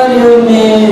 Ini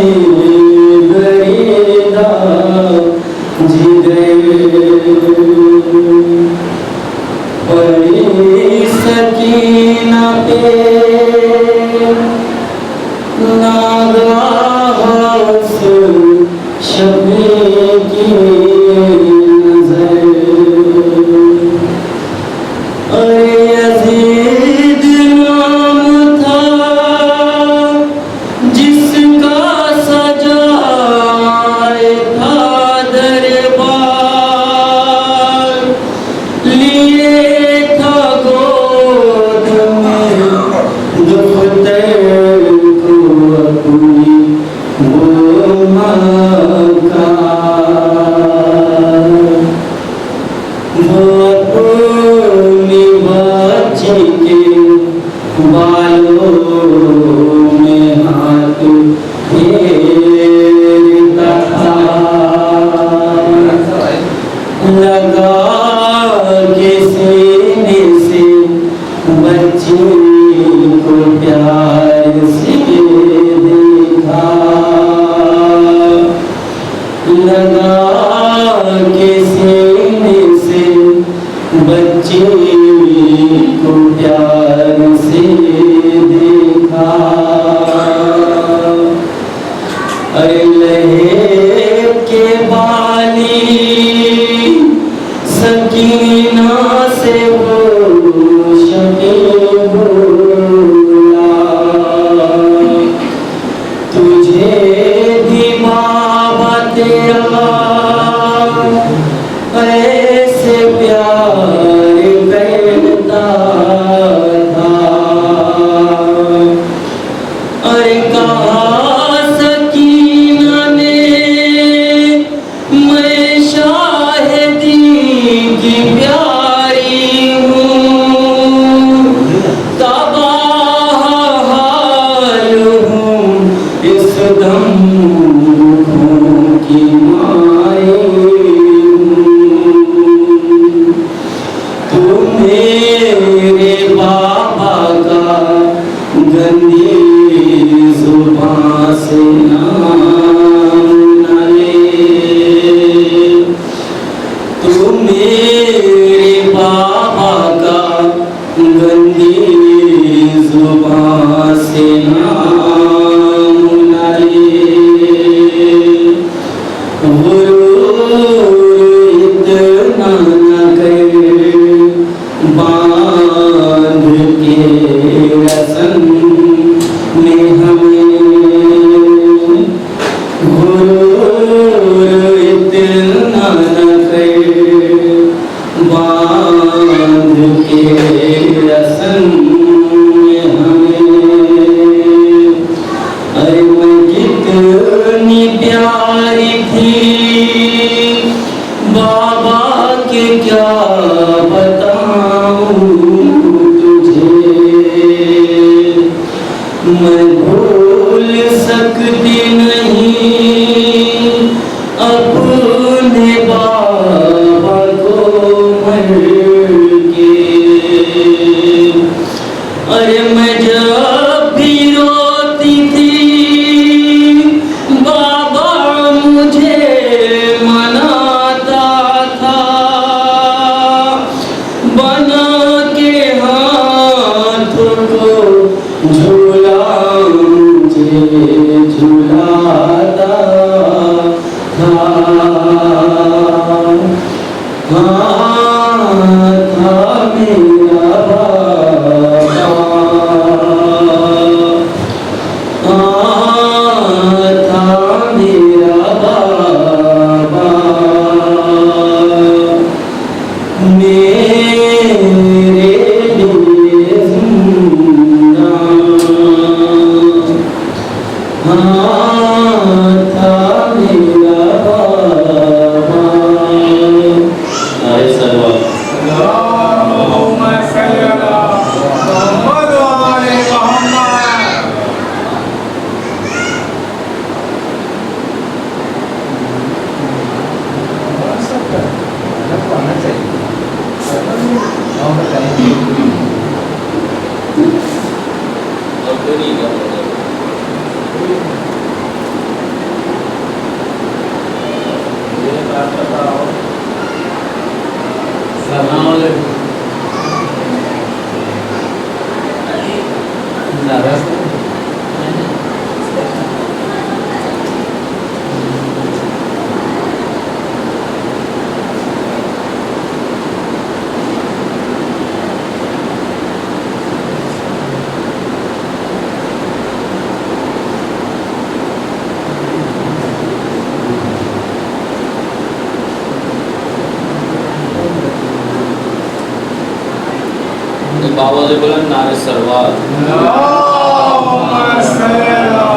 বাবাজি বলেন নারে সরওয়ার اللهم صل على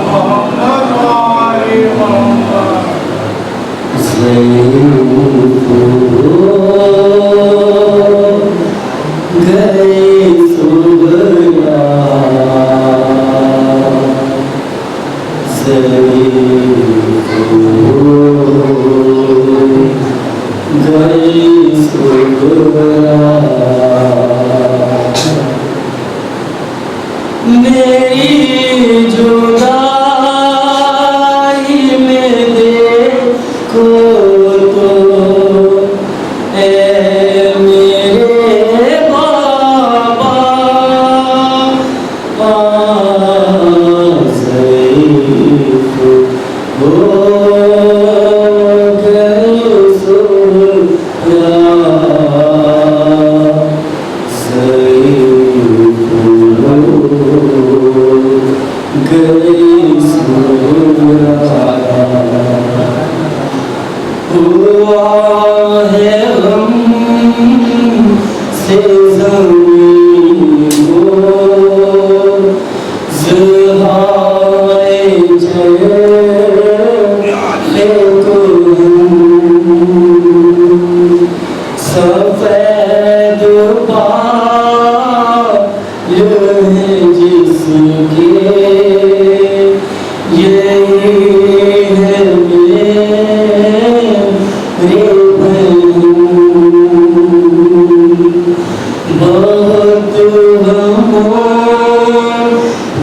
محمد وعلى محمد میری جدائی میں دیکھو تو اے میرے بابا ضعیف ہو گئے سورا ہوا ہے غم سے زمین کو زہائے جلے کو سفید بال ہے جس کے یہی ہے میرے بہت غموں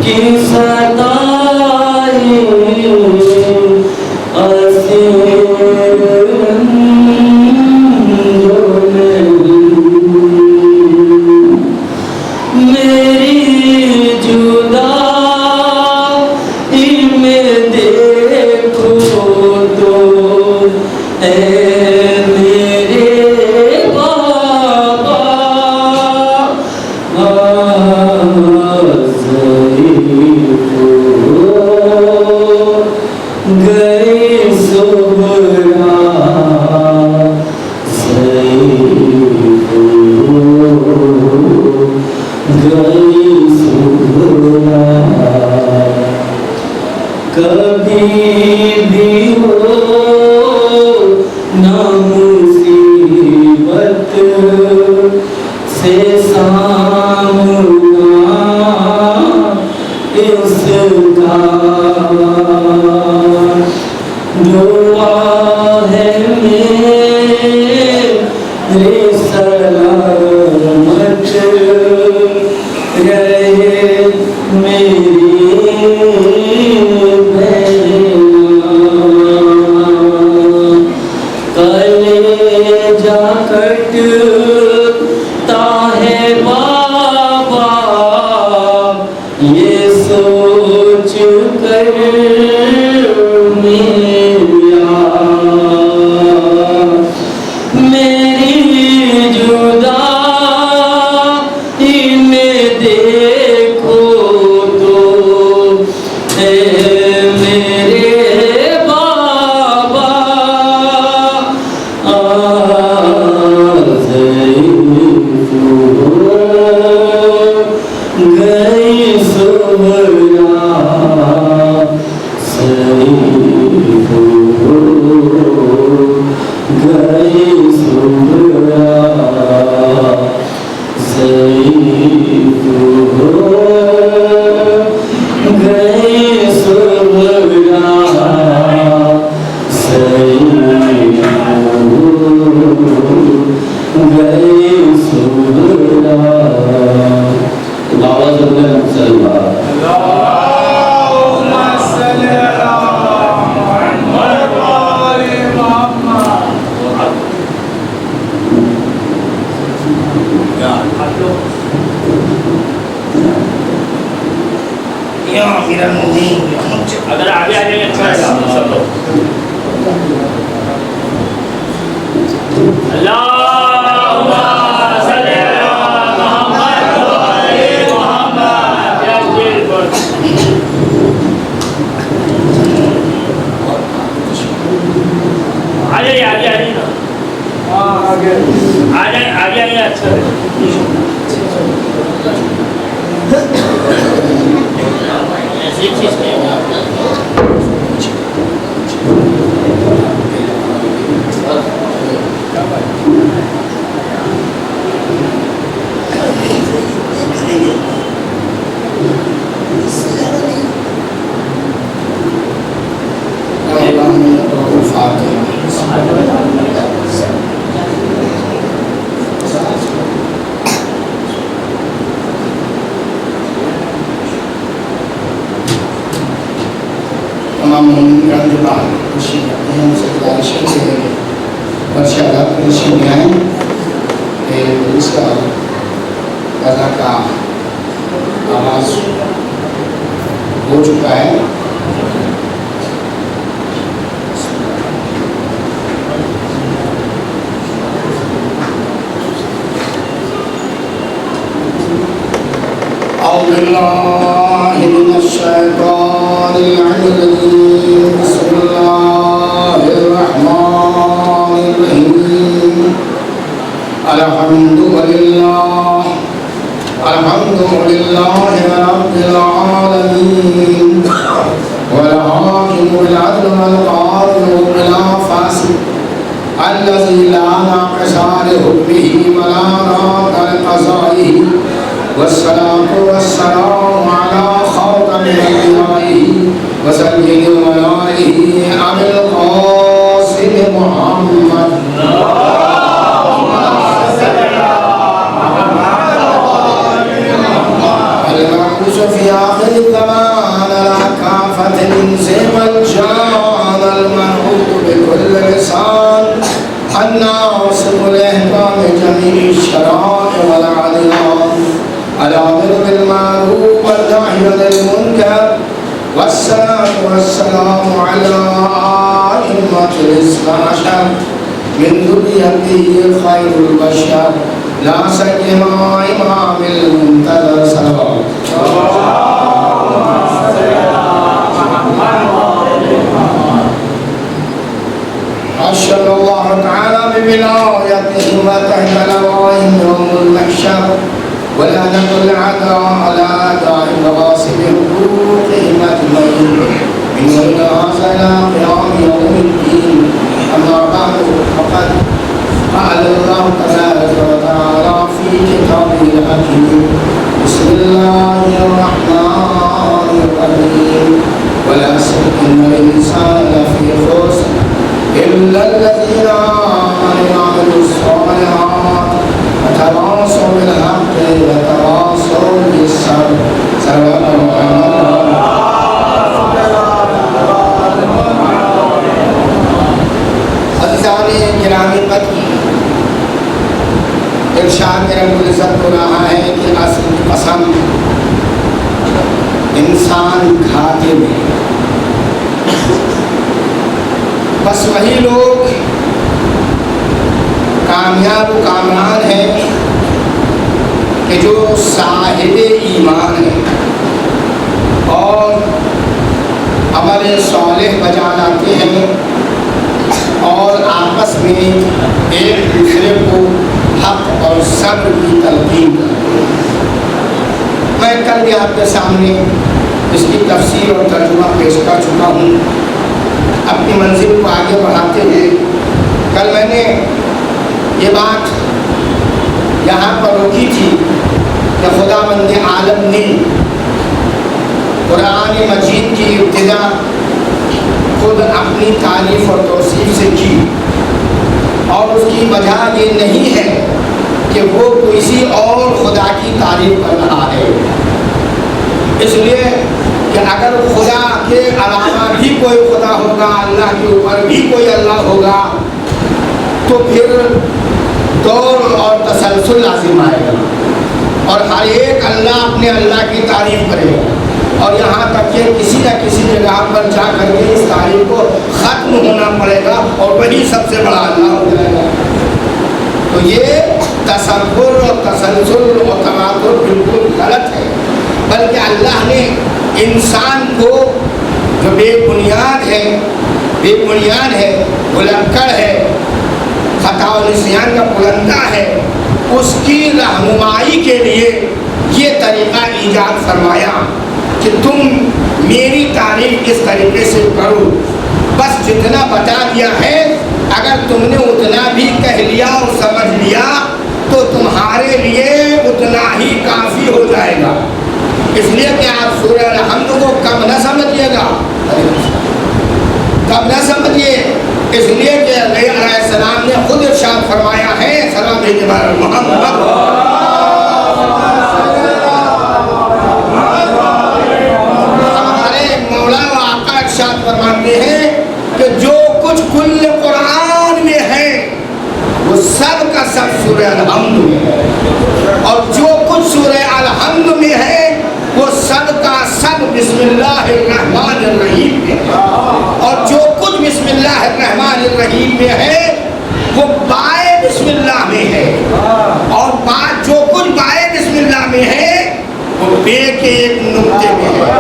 کی ستائی میری جدائی میں دیکھو تو اے میرے بابا ضعیف ہو گئے سہرا ضعیف ہو گئی سہرا کبھی بھی ہو نہ مصیبت سے سامنا اس کا دعا ہے میرے سلامت رہے میری کلیجہ کٹتا ہے بابا یہ سوچ کر میری جدائی میں دیکھو تو اے میرے بابا ضعیف ہو گئی سہرا ضعیف ہو گئی سہرا ضعیف ہو گئی سہرا ضعیف ہو گئی سہرا بابا صلی اللہ علیہ وسلم اللهم صل على محمد وعلى محمد یا امیر المؤمنین اگر آگے آ جائیں اچھا ہے سب لوگ اللہم صل علی محمد وعلی محمد یا جیل پر آ جائیے آگے آ جائیے نا آگے آگے اچھا ہے تمام مومنین کے بعد خوشی کرتے ہیں سے گزارش ہے کہ ارشادات میں تشریف آئیں کہ اس کا قضا کا آغاز ہو چکا ہے. أعوذ بالله من الشيطان الرجيم. بسم الله الرحمن الرحيم. الحمد لله رب العالمين والحاكم بالعدل والقادر بلا فاسد الذي لا ناقص لحكمه ولا راد لقضائه والصلاة والسلام على خاتم أنبيائه وسيد ولائه أبي القاسم محمد المبعوث في آخر الزمان على كافة الإنس والجان المنعوت بكل لسان الناصر لإحكام جميع الشرائع والعدلان الآمر بالمعروف والنهي عن المنكر والصلاة والسلام على أئمة الإسلام من ذريته خير البشر لا سيما إمام المنتظر صلوات أشهد الله تعالى بولايته وتحت لوائه يوم المحشر ولا نقل العداء على أعداء وغاصب حقوقهم أجمعين من يوم هذا إلى قيام يوم الدين. أما بعد فقد قال الله تبارك وتعالى في كتابه الحكيم. بسم الله الرحمن الرحيم. والعصر إن الإنسان لفي خسر إلا الذين آمنوا وعملوا الصالحات وتواصوا بالحق وتواصوا بالصبر. صلى الله عليه وسلم. گرامی قدر ارشاد رب العزت ہو رہا ہے کہ اصل قسم انسان گھاٹے میں. بس وہی لوگ کامیاب و کامران ہیں کہ جو صاحب ایمان ہیں اور عمل صالح بجا لاتے ہیں اور آپس میں ایک دوسرے کو حق اور صبر کی تلقین کرتے ہیں. میں کل بھی آپ کے سامنے اس کی تفسیر اور ترجمہ پیش کر چکا ہوں. اپنی منزل کو آگے بڑھاتے ہوئے کل میں نے یہ بات یہاں پر روکی تھی کہ خداوند عالم نے قرآن مجید کی ابتدا خود اپنی تعریف اور توصیف سے کی اور اس کی وجہ یہ نہیں ہے کہ وہ کسی اور خدا کی تعریف کر رہا ہے. اس لیے کہ اگر خدا کے علاوہ بھی کوئی خدا ہوگا, اللہ کے اوپر بھی کوئی اللہ ہوگا, تو پھر دور اور تسلسل لازم آئے گا اور ہر ایک اللہ اپنے اللہ کی تعریف کرے گا اور یہاں تک کہ کسی نہ کسی جگہ پر جا کر کے اس تعریف کو ختم ہونا پڑے گا اور وہی سب سے بڑا اللہ ہو جائے گا. تو یہ تصور اور تسلسل اور تماتر بالکل غلط ہے. بلکہ اللہ نے انسان کو جو بے بنیاد ہے, بھلکڑ ہے, خطا و نسیان کا بلندہ ہے, اس کی رہنمائی کے لیے یہ طریقہ ایجاد فرمایا کہ تم میری تعریف اس طریقے سے کرو، بس جتنا بتا دیا ہے اگر تم نے اتنا بھی کہہ لیا اور سمجھ لیا تو تمہارے لیے اتنا ہی کافی ہو جائے گا۔ اس لیے کہ آپ سورہ الحمد کو کم نہ سمجھیے گا، کم نہ سمجھیے، اس لیے کہ نبی علیہ السلام نے خود ارشاد فرمایا ہے، سلام بھیجے محمد، ہمارے مولا و آقا ارشاد فرماتے ہیں کہ جو کچھ کل قرآن میں ہے وہ سب کا سب سورہ الحمد میں ہے، اور جو کچھ سورہ الحمد میں ہے وہ سب کا سب بسم اللہ الرحمن الرحیم میں ہے، اور جو کچھ بسم اللہ الرحمن الرحیم میں ہے وہ بائے بسم اللہ میں ہے، اور جو کچھ بائے بسم اللہ میں ہے وہ بے کے ایک نقطے میں ہے۔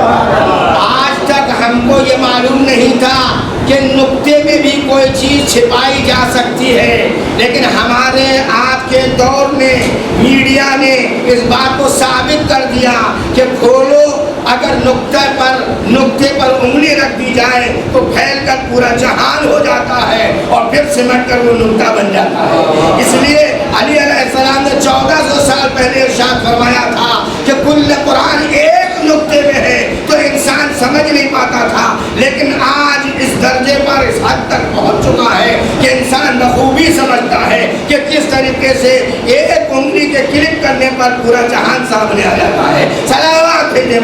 آج تک ہم کو یہ معلوم نہیں تھا کہ نقطے میں بھی کوئی چیز چھپائی جا سکتی ہے، لیکن ہمارے آپ کے دور میں میڈیا نے اس بات کو ثابت کر دیا کہ کھولو، اگر نقطے پر انگلی رکھ دی جائے تو پھیل کر پورا جہان ہو جاتا ہے اور پھر سمٹ کر وہ نقطہ بن جاتا ہے۔ اس لیے علی علیہ السلام نے 1400 سال پہلے ارشاد فرمایا تھا کہ کل قرآن ایک نقطے میں ہے، تو انسان سمجھ نہیں پاتا تھا، لیکن آج اس درجے پر اس حد تک پہنچ چکا ہے کہ انسان بخوبی سمجھتا ہے کہ کس طریقے سے ایک انگلی کے کلک کرنے پر پورا جہان سامنے آ جاتا ہے۔ صلوات بھیجے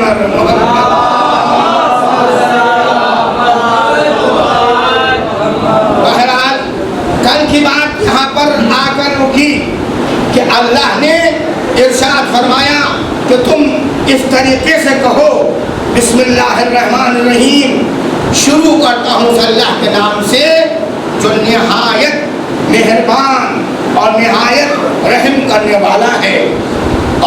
بہرحال کل کی بات یہاں پر آ کر رکی کہ اللہ نے ارشاد فرمایا کہ تم اس طریقے سے کہو، بسم اللہ الرحمن الرحیم، شروع کرتا ہوں اللہ کے نام سے جو نہایت مہربان اور نہایت رحم کرنے والا ہے،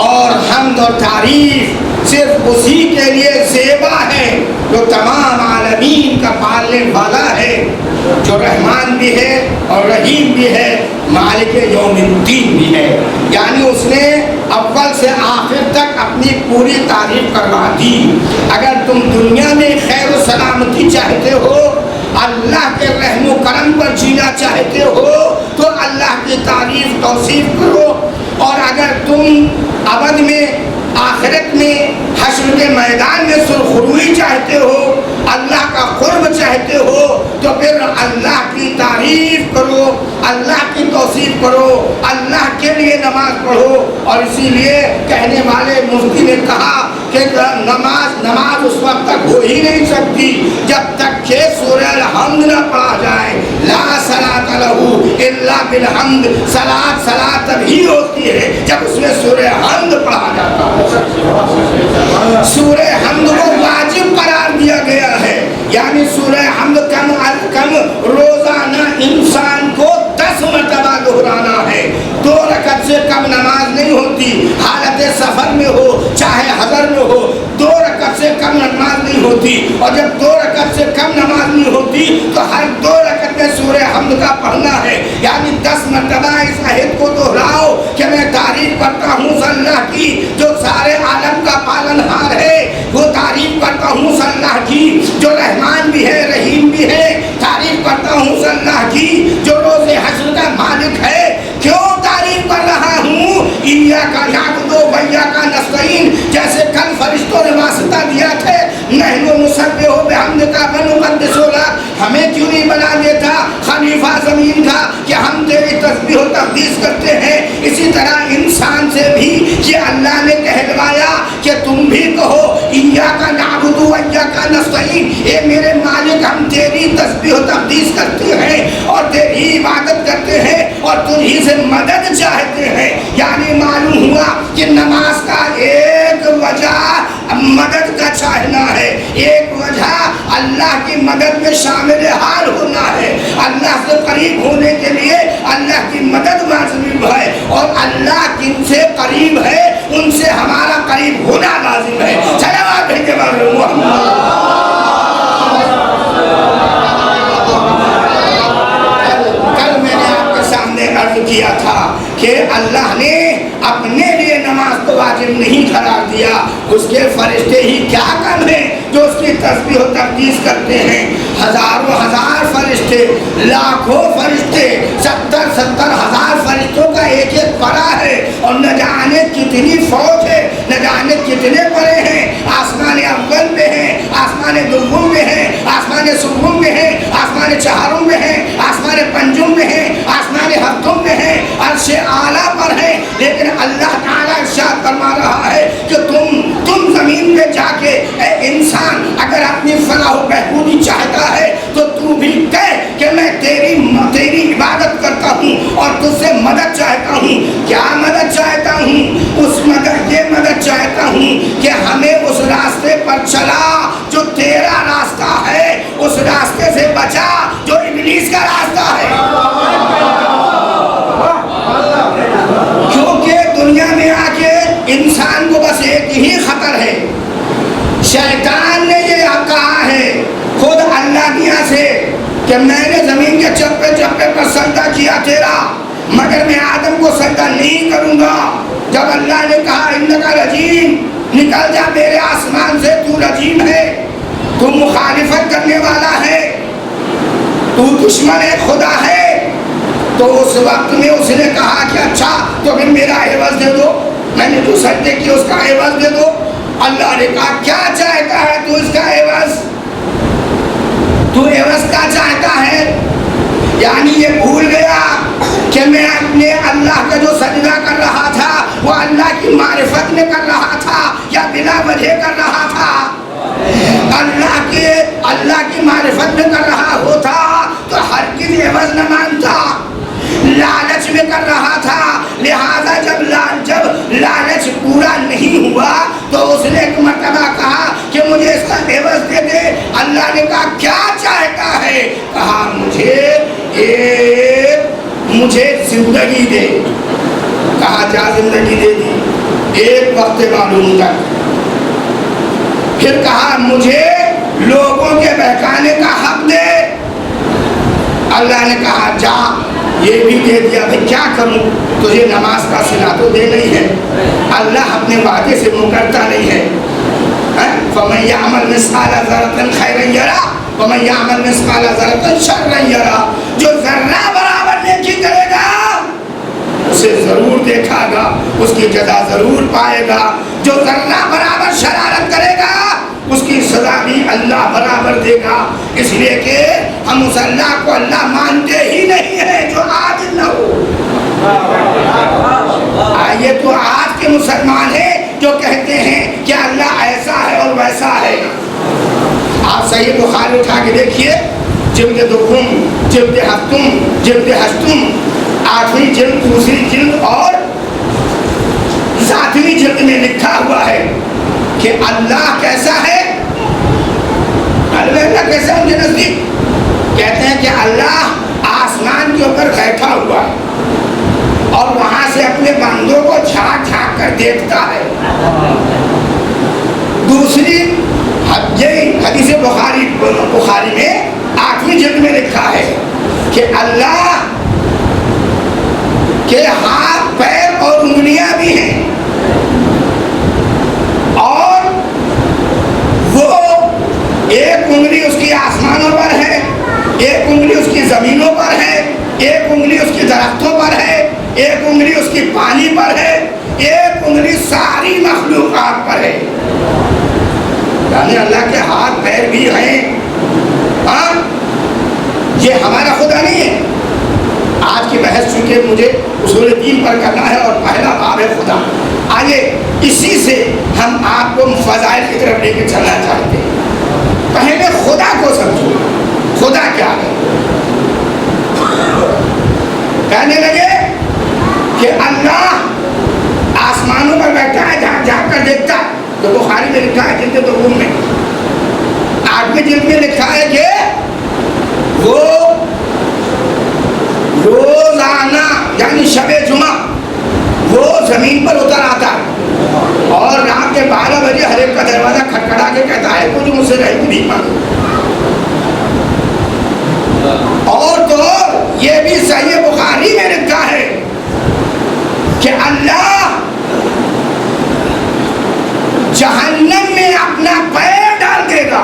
اور حمد اور تعریف صرف اسی کے لیے زیبا ہے جو تمام عالمین کا پالنے والا ہے، جو رحمان بھی ہے اور رحیم بھی ہے، مالک یوم الدین بھی ہے، یعنی اس نے اول سے آخر تک اپنی پوری تعریف کروا دی۔ اگر تم دنیا میں خیر و سلامتی چاہتے ہو، اللہ کے رحم و کرم پر جینا چاہتے ہو تو اللہ کی تعریف توصیف کرو، اور اگر تم ابد میں آخرت میں حشر کے میدان میں سرخروئی چاہتے ہو، اللہ کا قرب چاہتے ہو، تو پھر اللہ کی تعریف کرو، اللہ کی توصیف کرو، اللہ کے لیے نماز پڑھو۔ اور اسی لیے کہنے والے مفتی نے کہا کہ نماز اس وقت تک ہو ہی نہیں سکتی جب تک کہ سورہ الحمد نہ پڑھا جائے۔ لا صلاۃ لہ الا بالحمد، صلاۃ تبھی ہوتی ہے جب اس میں سورہ حمد پڑھا جاتا ہے۔ سورہ حمد کو واجب قرار دیا گیا ہے، یعنی سورہ حمد کم از کم روزانہ انسان کو 10 مرتبہ دہرانا ہے۔ 2 رکعت سے کم نماز نہیں ہوتی، حالت سفر میں ہو چاہے حضر میں ہو، 2 رکعت سے کم نماز نہیں ہوتی، اور جب 2 رکعت سے کم نماز نہیں ہوتی تو ہر 2 رکعت میں سورہ حمد کا پڑھنا ہے، یعنی 10 مرتبہ اس عہد کو دہراؤ کہ میں تعریف کرتا ہوں اللہ کی جو سارے عالم کا پالن ہار ہے، وہ تعریف کرتا ہوں اللہ کی جو رحمان بھی ہے رحیم بھی ہے، تعریف کرتا ہوں اللہ کی جو روز حشر کا مالک ہے۔ کیوں تعریف کر رہا ہوں؟ ایاک نعبد و ایاک نستعین، جیسے کل فرشتوں نے واسطہ دیا تھے، نحن نسبح بحمدک ونقدس لک، ہمیں کیوں نہیں بنا دیتا خلیفہ زمین کا کہ ہم تیری تسبیح و تقدیس کرتے ہیں؟ اسی طرح انسان سے بھی یہ اللہ نے کہلوایا کہ تم بھی کہو ایاک نعبد و ایاک نستعین، اے میرے مالک ہم تیری تسبیح و تقدیس کرتے ہیں اور تیری عبادت کرتے ہیں اور تجھی سے مدد چاہتے ہیں۔ یعنی معلوم ہوا کہ نماز کا ایک وجہ مدد کا چاہنا ہے، ایک وجہ اللہ کی مدد میں شامل حال ہونا ہے۔ اللہ سے قریب ہونے کے لیے اللہ کی مدد لازم ہے، اور اللہ جن سے قریب ہے ان سے ہمارا قریب ہونا لازم ہے۔ صلوات بھیجے کل میں نے آپ کے سامنے عرض کیا تھا کہ اللہ نے اپنے لیے نماز کو واجب نہیں قرار دیا، اس کے فرشتے ہی کیا کم و تقدیس کرتے ہیں. ہزاروں ہزار فرشتے، لاکھوں فرشتے، 70 ہزار فرشتوں کا ایک ایک پڑا ہے، اور نہ جانے کتنی فوج ہے، نہ جانے کتنے پڑے ہیں. آسمان اول میں ہیں، آسمان دوم میں ہیں، آسمان سوم میں ہیں، آسمان چہارم میں ہیں، آسمان پنجم میں ہیں، آسمان ہفتم میں ہیں، عرش اعلیٰ پر ہیں. لیکن اللہ تعالیٰ ارشاد فرما رہا ہے کہ تم زمین پہ جا کے اے انسان اگر اپنی فلاح و بہبودی چاہتا ہے تو تو بھی کہہ کہ میں تیری عبادت کرتا ہوں اور تجھ سے مدد چاہتا ہوں. کیا مدد چاہتا ہوں؟ یہ مدد چاہتا ہوں کہ ہمیں اس راستے پر چلا جو تیرا راستہ ہے، اس راستے سے بچا جو ابلیس کا راستہ ہے. کیونکہ دنیا میں آ کے انسان کو بس ایک ہی خطر ہے. شیطان نے یہ کہا ہے خود اللہ میاں سے کہ میں نے زمین کے چپے چپے پر سجدہ کیا تیرا، مگر میں آدم کو سجدہ نہیں کروں گا. جب اللہ نے کہا انکا رجیم، نکل جا میرے آسمان سے، تو رجیم ہے، تو مخالفت کرنے والا ہے، تو دشمن خدا ہے. تو اس وقت میں اس نے کہا کہ اچھا تو پھر میرا عوض دے دو، میں نے جو سجدے کی اس کا عوض دے دو. اللہ نے کہا کیا چاہتا ہے تو اس کا عوض؟ تو عوض کیا چاہتا ہے؟ یعنی یہ بھول گیا کہ میں اپنے اللہ کا جو سجدہ کر رہا تھا وہ اللہ کی معرفت میں کر رہا تھا یا بلا وجہ کر رہا تھا. اللہ کی معرفت میں کر رہا ہوتا تو ہرگز عوض نہ مانتا. لالچ میں کر رہا تھا، لہذا جب لالچ پورا نہیں ہوا تو اس نے ایک مرتبہ کہا کہ مجھے اس کا عوض دے دے. اللہ نے کہا کیا چاہتا ہے؟ کہا مجھے زندگی دے. کہا جا زندگی دے دی، ایک وقت معلوم تک. پھر کہا مجھے لوگوں کے بہکانے کا حق دے. اللہ نے کہا جا، یہ بھی دے دیا. بھائی کیا کروں؟ تجھے نماز کا صلہ تو دے نہیں ہے، اللہ اپنے وعدے سے مکرتا نہیں ہے. فَمَن يَعْمَلْ مِثْقَالَ ذَرَّةٍ خَيْرًا يَرَهُ وَمَن يَعْمَلْ مِثْقَالَ ذَرَّةٍ شَرًّا يَرَهُ. جو ذرہ برابر نیکی کرے گا اسے ضرور دیکھا گا، اس کی جزا ضرور پائے گا. جو ذرہ برابر شرارت کرے گا اس کی سزا بھی اللہ برابر دے گا. اس لیے کہ ہم اس اللہ کو اللہ مانتے ہی نہیں ہیں جو عادل نہ ہو. یہ تو آج کے مسلمان ہیں جو کہتے ہیں کہ اللہ ایسا ہے اور ویسا ہے. آپ صحیح بخاری اٹھا کے دیکھیے، جلد دوم، جلد ہفتم، جلد ہشتم، 8ویں جلد، دوسری جلد اور 7ویں جلد میں لکھا ہوا ہے کہ اللہ کیسا ہے. اللہ کیسا ہے؟ ان کے نزدیک کہتے ہیں کہ اللہ آسمان کے اوپر بیٹھا ہوا ہے اور وہاں سے اپنے بندوں کو جھانک جھانک کر دیکھتا ہے. دوسری حدیث بخاری میں 8ویں جلد میں لکھا ہے کہ اللہ کے ہاتھ، پیر اور انگلیاں بھی ہیں، اور وہ ایک انگلی اس کی آسمانوں پر ہے، ایک انگلی اس کی زمینوں پر ہے، ایک انگلی اس کی درختوں پر ہے، ایک انگلی اس کی پانی پر ہے، ایک انگلی ساری مخلوقات پر ہے. یعنی اللہ کے ہاتھ پیر بھی ہیں. یہ ہمارا خدا نہیں ہے. آج کی بحث چونکہ مجھے اصول دین پر کرنا ہے اور پہلا باب ہے خدا. آئیے اسی سے ہم آپ کو فضائل کی طرف لے کے چلنا چاہتے ہیں. پہلے خدا کو سمجھو، خدا کیا ہے. کہنے لگے کہ اللہ آسمانوں پر بیٹھا ہے، جہاں جا کر دیکھتا ہے. تو بخاری میں لکھا ہے جلد دوم میں، 8ویں جلد میں لکھا ہے کہ وہ روزانہ یعنی شب جمعہ وہ زمین پر اتر آتا ہے اور رات کے 12 بجے ہر ایک کا دروازہ کھٹکھٹا کے کہتا ہے کہ جو مجھ سے رہے بھی مانگو. اور تو یہ بھی صحیح بخاری میں لکھا ہے کہ اللہ جہنم میں اپنا پیر ڈال دے گا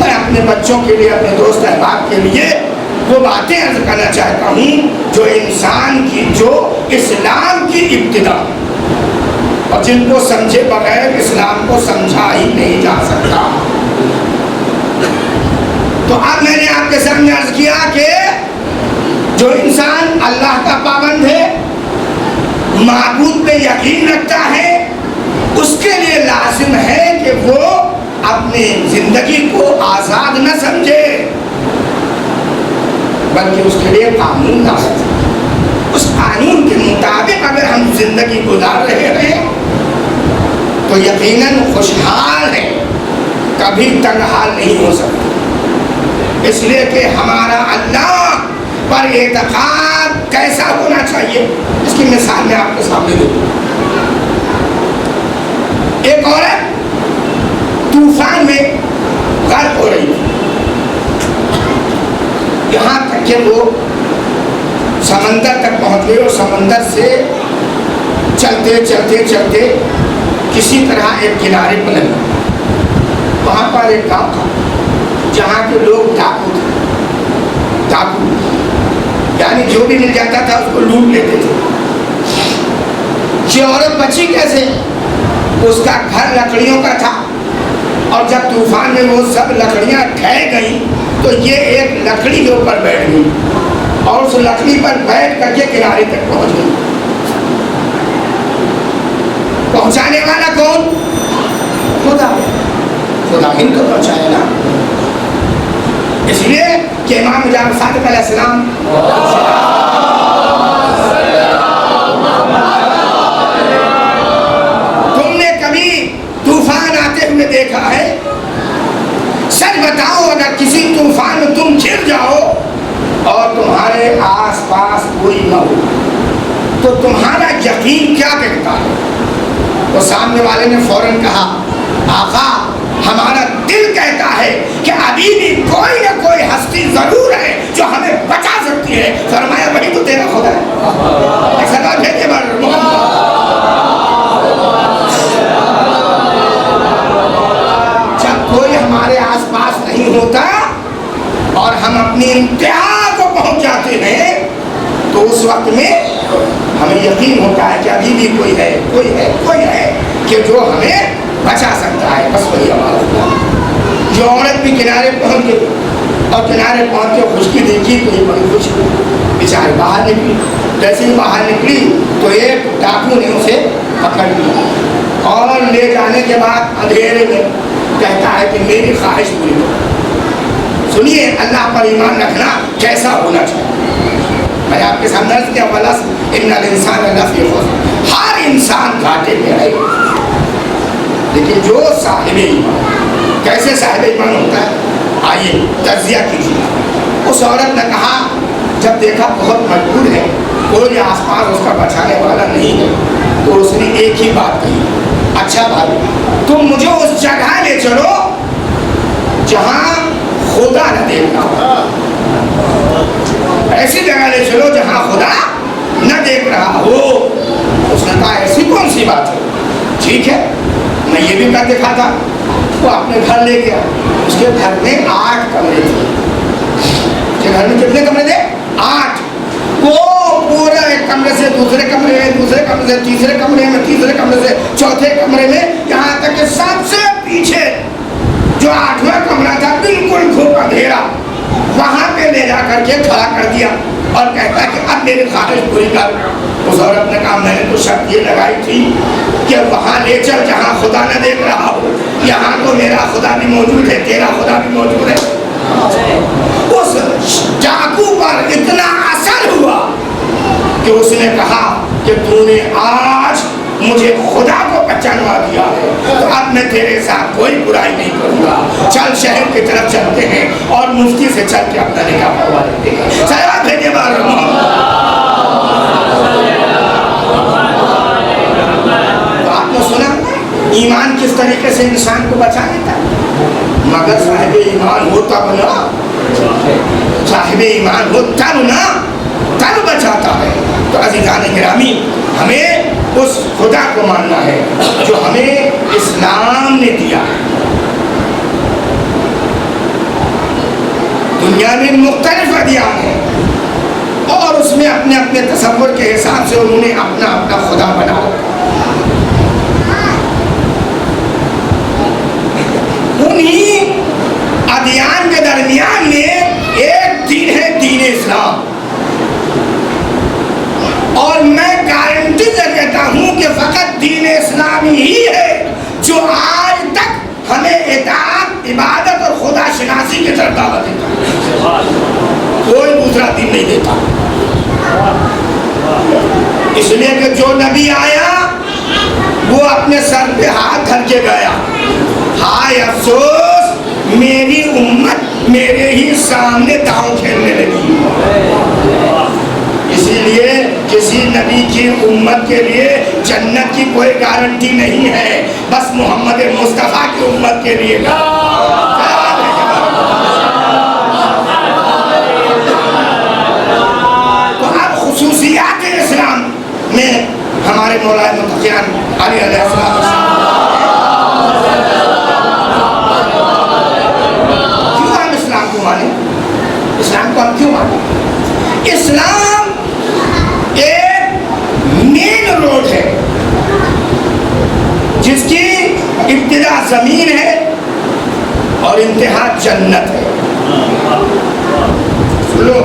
میں اپنے بچوں کے لیے, اپنے دوست احباب کے لیے وہ باتیں عرض کرنا چاہتا ہوں جو انسان کی, جو اسلام کی ابتدا, اور جن کو سمجھے بغیر اسلام کو سمجھا ہی نہیں جا سکتا. تو اب میں نے آپ کے سامنے عرض کیا کہ جو انسان اللہ کا پابند ہے, معبود پہ یقین رکھتا ہے, اس کے لیے لازم ہے کہ وہ اپنی زندگی کو آزاد نہ سمجھے, بلکہ اس کے لیے قانون نافذ. اس قانون کے مطابق اگر ہم زندگی گزار رہے ہیں تو یقیناً خوشحال ہے, کبھی تنگ حال نہیں ہو سکتا. اس لیے کہ ہمارا اللہ پر اعتقاد کیسا ہونا چاہیے, اس کی مثال میں آپ کے سامنے دے دوں. ایک عورت طوفان میں غرق ہو رہی تھی, یہاں تک کہ وہ سمندر تک پہنچ گئی, اور سمندر سے چلتے چلتے چلتے کسی طرح ایک کنارے پر لگی. وہاں پر ایک گاؤں تھا جہاں کے لوگ ڈاکو تھے. ڈاکو یعنی جو بھی مل جاتا تھا اس کو لوٹ لیتے تھے. یہ عورت بچی کیسے؟ اس کا گھر لکڑیوں کا تھا, اور جب طوفان میں وہ سب لکڑیاں ڈھہ گئیں تو یہ ایک لکڑی کے اوپر بیٹھ گئی, اور اس لکڑی پر بیٹھ کر کے کنارے تک پہنچ گئی. پہنچانے والا کون؟ خدا. خدا ہی تو پہنچائے نا. اس لیے کہ امام جعفر صادق علیہ السلام تم نے کبھی طوفان آتے ہوئے دیکھا ہے؟ سچ بتاؤ, اگر کسی طوفان میں تم گر جاؤ اور تمہارے آس پاس کوئی نہ ہو تو تمہارا یقین کیا کہتا ہے؟ تو سامنے والے نے فوراً کہا, آقا ہمارا دل کہتا ہے کہ ابھی بھی کوئی نہ کوئی ہستی ضرور ہے جو ہمیں بچا سکتی ہے. فرمایا وہی تو تیرا خدا ہے. ایسا بات ہے کہ جب کوئی ہمارے آس پاس نہیں ہوتا اور ہم اپنی انتہا کو پہنچ جاتے ہیں تو اس وقت میں ہمیں یقین ہوتا ہے کہ ابھی بھی کوئی ہے, کوئی ہے, کوئی ہے کہ جو ہمیں بچا سکتا ہے. بس وہی ہمارا خدا. جو عورت بھی کنارے پہنچ گئی اور کنارے پہنچ کے خشکی دیکھی تو یہ بڑی خوش بیچارے باہر نکلی. جیسے ہی باہر نکلی تو ایک ڈاکو نے اسے پکڑ لیا اور لے جانے کے بعد اندھیرے میں کہتا ہے کہ میری خواہش پوری کرو. سنیے اللہ پر ایمان رکھنا کیسا ہونا چاہیے. میں آپ کے سامنے عرض کیا, ان الانسان لفی خسر, ہر انسان گھاٹے میں ہے. لیکن جو صاحب ایمان, کیسے صاحب ایمان ہوتا ہے, آئیے تجزیہ کیجیے. اس عورت نے کہا جب دیکھا بہت مجبور ہے, کوئی آس پاس اس کا بچانے والا نہیں ہے, تو اس نے ایک ہی بات کہی, اچھا بھائی تم مجھے اس جگہ لے چلو جہاں خدا نہ دیکھ رہا ہو, ایسی جگہ لے چلو جہاں خدا نہ دیکھ رہا ہو. اس نے کہا ایسی کون سی بات ہے, ٹھیک ہے میں یہ بھی کر دکھا تھا. وہ اپنے گھر لے گیا. اس کے گھر میں 8 کمرے تھے. اس کے گھر میں کتنے کمرے تھے؟ 8. وہ پورا ایک کمرے سے دوسرے کمرے میں, دوسرے کمرے سے تیسرے کمرے میں, تیسرے کمرے سے چوتھے کمرے میں, یہاں تک کہ سب سے پیچھے جو 8واں کمرہ تھا بالکل گھوپ اندھیرا, وہاں پہ لے جا کر کے کھڑا کر دیا اور کہتا کہ اب میری خواہش پوری کر. اس عورت نے کہا میں نے تو شرط یہ لگائی تھی کہ وہاں لے چل جہاں خدا نہ دیکھ رہا ہو, یہاں تو میرا خدا بھی موجود ہے, تیرا خدا بھی موجود ہے. اس ڈاکو پر اتنا اثر ہوا کہ اس نے کہا کہ تو نے آج مجھے خدا کو پہچانوا دیا ہے, تو اب میں تیرے ساتھ کوئی برائی نہیں کروں گا. چل شہر کی طرف چلتے ہیں اور مفتی سے چل کے اپنا نکاح پڑھوا لیتے ہیں. سلام بھیجے بار تو آپ نے سنا ایمان کس طریقے سے انسان کو بچا لیتا ہے. مگر صاحب ایمان ہو تب نا, صاحب ایمان ہو تب نا, تب بچاتا ہے. تو عزیزان گرامی ہمیں اس خدا کو ماننا ہے جو ہمیں اسلام نے دیا ہے. دنیا میں مختلف ادیان ہیں اور اس میں اپنے اپنے تصور کے حساب سے انہوں نے اپنا اپنا خدا بنا رکھا. انہی ادیان کے درمیان میں ایک دین ہے دین اسلام. اور میں گارنٹی سے کہتا ہوں کہ فقط دین اسلامی ہی ہے جو آج تک ہمیں اطاعت، عبادت اور خدا شناسی کی طرف دعوت دیتا ہے. کوئی دوسرا دین نہیں دیتا. اس لیے کہ جو نبی آیا وہ اپنے سر پہ ہاتھ دھر کے گیا. ہائے افسوس میری امت میرے ہی سامنے داؤں کھیلنے لگی. اسی لیے کسی نبی کی امت کے لیے جنت کی کوئی گارنٹی نہیں ہے، بس محمد مصطفیٰ کی امت کے لیے. تو اب خصوصیات اسلام میں ہمارے مولا متقیان علی علیہ السلام کیوں ہم اسلام کو مانیں؟ اسلام کو ہم کیوں مانیں؟ اسلام مین روڈ ہے جس کی ابتدا زمین ہے اور انتہا جنت ہے. سنو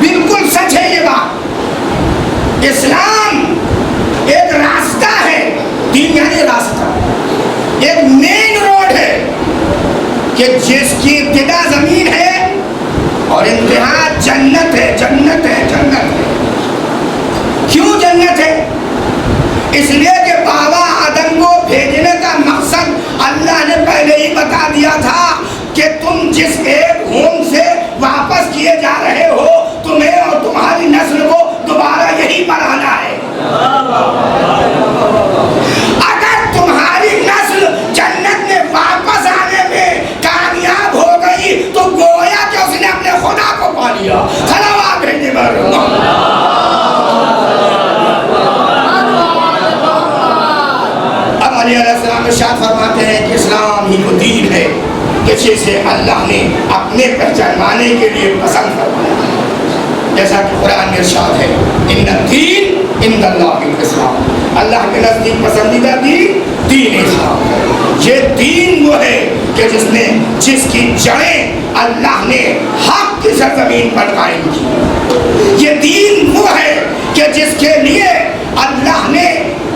بالکل سچ ہے یہ بات. اسلام ایک راستہ ہے، دین یعنی راستہ، ایک مین روڈ ہے کہ جس کی ابتدا زمین ہے اور انتہا جنت ہے. جنت ہے، جنت ہے. کیوں جنت ہے؟ اس لیے کہ بابا آدم کو بھیجنے کا مقصد اللہ نے پہلے ہی بتا دیا تھا کہ تم جس ایک ہوم سے واپس کیے جا رہے ہو تمہیں اور تمہاری نسل کو دوبارہ یہی پر آنا ہے. اگر تمہاری نسل جنت میں واپس آنے میں کامیاب ہو گئی تو گویا کہ اس نے اپنے خدا کو پا لیا. صلوات بھیجنے پر علیہ السلام ارشاد فرماتے ہیں کہ اسلام ہی وہ دین ہے کہ جسے اللہ نے اپنے پہچانوانے کے لیے پسند فرمایا. جیسا کہ قرآن میں ارشاد ہے ان الدین عند اللہ الاسلام، اللہ کے نزدیک پسندیدہ دین دین اسلام ہے. یہ دین وہ ہے کہ جس کی جڑیں اللہ نے حق کی سرزمین پر قائم کی. یہ دین وہ ہے کہ جس کے لیے اللہ نے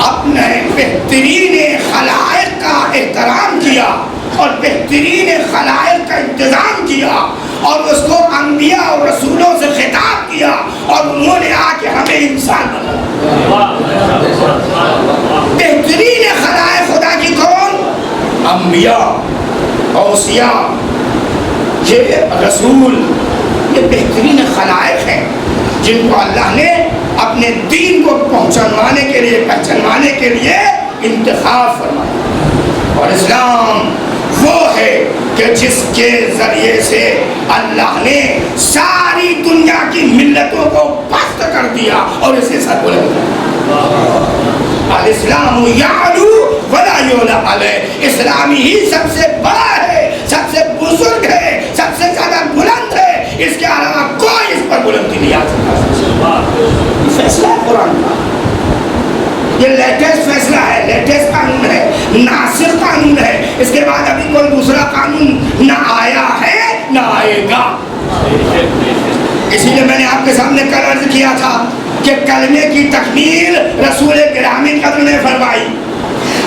اپنے بہترین خلائق کا احترام کیا اور بہترین خلائق کا انتظام کیا اور اس کو انبیاء اور رسولوں سے خطاب کیا اور انہوں نے آ کے ہمیں انسان بنایا. بہترین خلائق خدا کی کون؟ انبیاء، اوصیاء، یہ رسول، یہ بہترین خلائق ہیں جن کو اللہ نے اپنے دین کو پہچانوانے کے لیے، پہچانوانے کے لیے انتخاب فرمایا. اور اسلام وہ ہے کہ جس کے ذریعے سے اللہ نے ساری دنیا کی ملتوں کو پست کر دیا اور اسے سر بلند کیا. الاسلام یعلو ولا یعلی علیہ. اسلامی ہی سب سے بڑا ہے، سب سے بزرگ ہے، سب سے زیادہ بلند ہے. اس کے علاوہ کوئی اس پر بلندی نہیں آ سکتا. فیصلہ ہے قرآن کا، یہ لیٹسٹ فیصلہ ہے، لیٹسٹ قانون ہے، ناسخ قانون ہے. اس کے بعد ابھی کوئی دوسرا قانون نہ آیا ہے نہ آئے گا. اسی لیے میں نے آپ کے سامنے کل عرض کیا تھا کہ کلمے کی تکمیل رسول گرامی قدر نے فرمائی.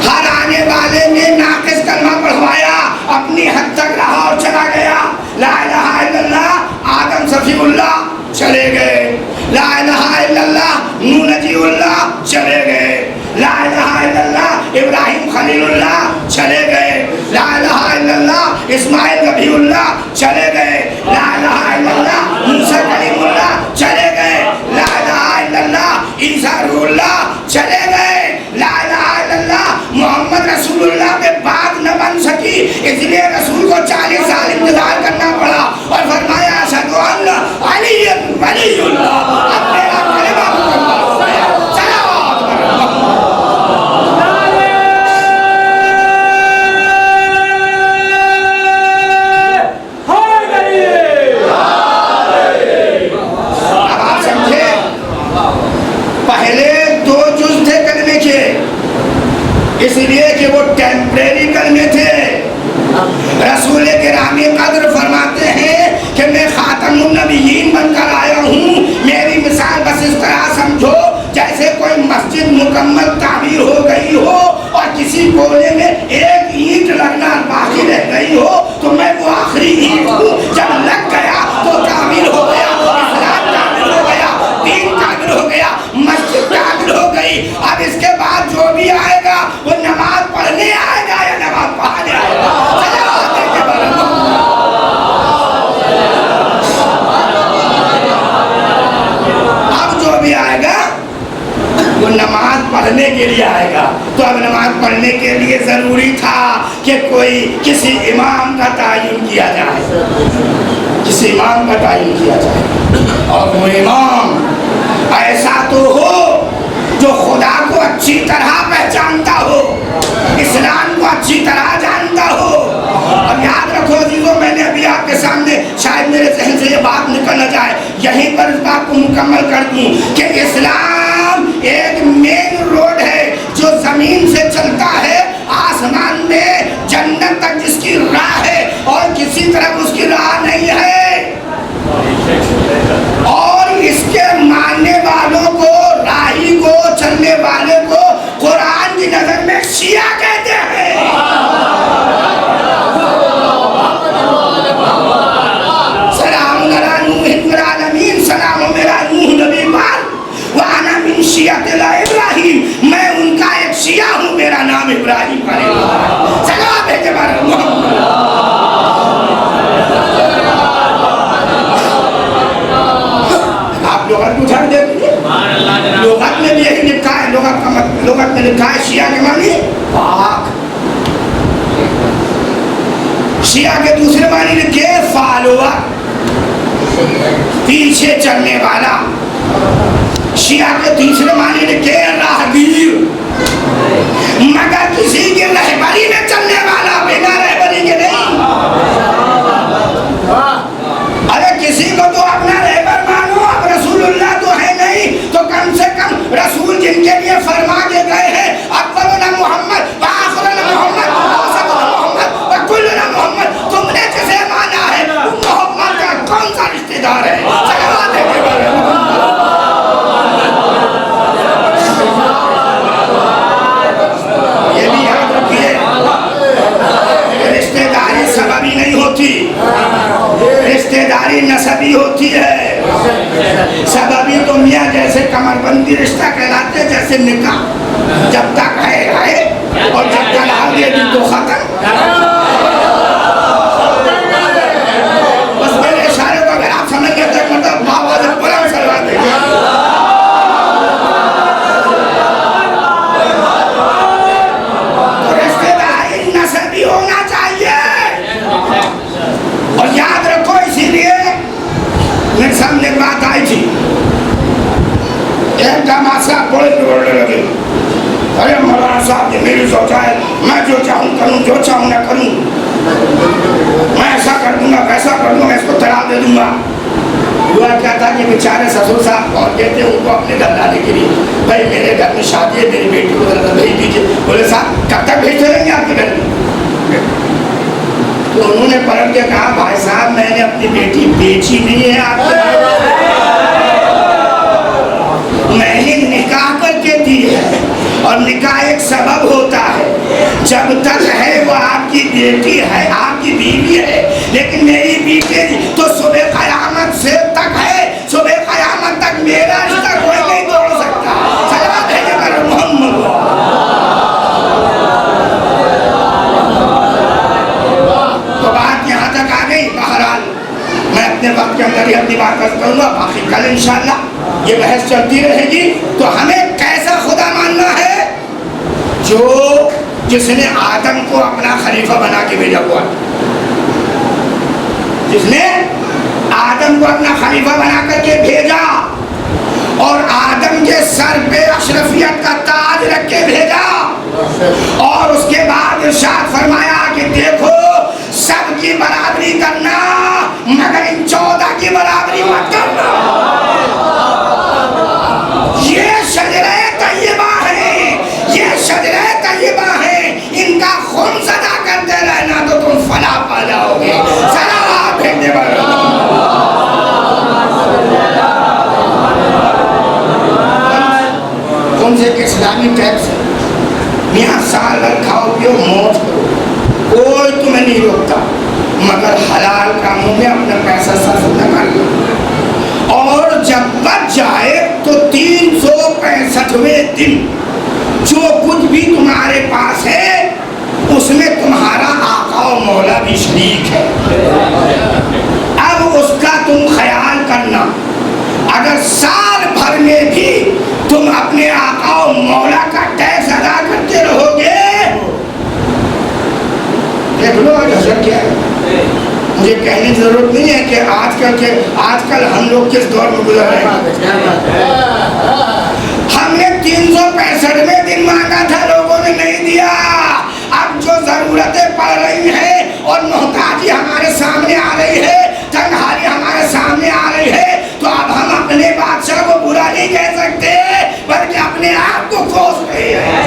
ہر آنے والے نے ناقص کلمہ پڑھوایا، اپنی حد تک رہا اور چلا گیا. لا الہ الا اللہ آدم صفی اللہ چلے گئے، لا الہ الا اللہ نوح نجی اللہ چلے گئے، لا الہ الا اللہ ابراہیم خلیل اللہ چلے گئے، لا الہ الا اللہ اسماعیل نبی اللہ چلے گئے، لا الہ الا اللہ موسیٰ کلیم اللہ چلے گئے، لا الہ الا اللہ عیسیٰ روح اللہ چلے گئے، لا الہ الا اللہ محمد رسول اللہ کے بات نہ بن سکی. اس لیے رسول کو 40 سال انتظار کرنا پڑا اور فرمایا اشہد ان علی ولی اللہ. اب میرا کلمہ مکمل ہو گیا. صلوات ہائے کسی کونے میں ایک اینٹ لگنا باقی رہ گئی ہو تو میں وہ آخری اینٹ ہوں، جب لگ گیا تو کامل ہو گیا، اسلام کامل ہو گیا، دین کامل ہو گیا، مسجد کامل ہو گئی۔ اب اس کے بعد جو بھی آئے گا وہ نماز پڑھنے آئے گا یا نماز پڑھانے آئے گا؟ اب جو بھی آئے گا وہ نماز پڑھنے کے لیے آئے گا۔ تو اب نماز پڑھنے کے لیے ضروری تھا کہ کوئی کسی امام کا تعین کیا جائے، کسی امام کا تعین کیا جائے، اور وہ امام ایسا تو ہو جو خدا کو اچھی طرح پہچانتا ہو، اسلام کو اچھی طرح جانتا ہو۔ اور یاد رکھو عزیزوں، میں نے ابھی آپ کے سامنے شاید میرے ذہن سے یہ بات نکل نہ جائے، یہیں پر اس بات کو مکمل کر دوں کہ اسلام ایک مین روڈ ہے جو زمین سے چلتا ہے آسمان میں جنت تک، جس کی راہ ہے اور کسی طرف اس کی راہ نہیں ہے۔ اور اس کے ماننے والوں کو، راہی کو، چلنے والے کو قرآن کی نظر میں شیعہ کہتے ہیں۔ سلام علی نوح فی العالمین، سلام میرا نوح نبی پاک، وانا من شیعۃ ابراہیم، میں ان کا ایک شیعہ ہوں، میرا نام ابراہیم ہے۔ سلام ہے جبار محمد۔ لغت اٹھا دے لغت میں بھی یہی لکھا ہے، لغت میں لکھا ہے شیعہ کے معنی پاک، شیعہ کے دوسرے معنی لکھے فالوور، پیچھے چلنے والا، شیعہ کے تیسرے معنی لکھے راہگیر، مگر کسی کی رہبری میں چلنے والا، بنا رہبری کے نہیں۔ ارے کسی کو تو اپنا رہبر مانو، اب رسول اللہ تو ہے نہیں تو کم سے کم رسول جن کے لیے فرما کے گئے ہیں اولنا محمد وآخرنا محمد وآخرنا محمد وکلنا محمد، تم نے جسے مانا ہے محمد کا کون سا رشتہ دار ہے؟ صلوات ہے یہ بھی یاد رکھیے، رشتہ داری سببی نہیں ہوتی، رشتہ داری نسبی ہوتی ہے۔ سببی تو میاں جیسے کمر بندی رشتہ کہلاتے، جیسے نکاح، جب تک ہے اور جب تک آگے بھی تو ختم۔ بس میرے اشارے کو اگر آپ سمجھ گئے تو مطلب آواز بلند سلوا دیں۔ تو رشتہ داری نسبی ہونا چاہیے، اور یاد رکھو اسی لیے میرے سامنے ایک بات آئی تھی، ایک داماد صاحب بڑے بڑھنے لگے، ارے مولانا صاحب یہ میری سوچ ہے، میں جو چاہوں کروں، جو چاہوں نہ کروں، میں ایسا کر دوں گا، ویسا کر دوں گا، میں اس کو طلاق دے دوں گا۔ ہوا کیا تھا کہ بیچارے سسر صاحب پہنچ گئے تھے ان کو اپنے گھر لانے کے لیے، بھائی میرے گھر میں شادی ہے، میری بیٹی کو ذرا بھیج دیجیے۔ بولے صاحب کب تک بھیجتے رہیں گے آپ کے گھر میں؟ تو انہوں نے پلٹ کے کہا بھائی صاحب میں نے اپنی بیٹی بیچی نہیں ہے آپ کے، میں نے نکاح کر کے دی ہے، اور نکاح ایک سبب ہوتا ہے، جب تک ہے وہ آپ کی بیٹی ہے، آپ کی بیوی ہے، لیکن میری بیٹی تو صبح قیامت سے تک ہے، صبح قیامت تک میرا رشتہ کوئی نہیں توڑ سکتا۔ صلوات ہے جبر محمد۔ تو بات یہاں تک آ گئی، بہرحال میں اپنے وقت کے اندر ہی اپنی بات کروں گا، باقی کل انشاءاللہ یہ بحث چلتی رہے گی۔ تو ہمیں کیسا خدا ماننا ہے؟ جس نے آدم کو اپنا خلیفہ بنا کے بھیجا ہوا، جس نے آدم کو اپنا خلیفہ بنا کر کے بھیجا اور آدم کے سر پہ اشرفیت کا تاج رکھ کے بھیجا، اور اس کے بعد ارشاد فرمایا کہ دیکھو سب کی برابری کرنا مگر ان 14 کی برابری مت کرنا۔ یہ شجرہ طیبہ ہے، یہ شجرہ طیبہ ہے، ان کا خون صدا کرتے رہنا تو تم فلاح پا جاؤ گے۔ سلام بھیجنے والے کون سے اسلامی ٹیکس میاں سال رکھا نہیں روکتا، مگر حلال کاموں میں اپنا پیسہ صرف نہ کرنا، اور جب بچ جائے تو 365ویں دن جو کچھ بھی تمہارے پاس ہے اس میں تمہارا آقا و مولا بھی شریک ہے۔ اب اس کا تم خیال کرنا، اگر سال بھر میں بھی تم اپنے آقا و مولا کا ٹیکس ادا کرتے رہو گے، دیکھ لو آج حشر کیا ہے۔ مجھے کہنے کی ضرورت نہیں ہے کہ آج کل ہم لوگ کس دور میں گزر رہے ہیں۔ ہم نے 365 دن مانگا تھا، لوگوں نے نہیں دیا۔ اب جو ضرورتیں پڑ رہی ہیں اور محتاجی ہمارے سامنے آ رہی ہے، تنہائی ہمارے سامنے آ رہی ہے، تو اب ہم اپنے بادشاہ کو برا نہیں کہہ سکتے بلکہ اپنے آپ کو کوس رہے ہیں۔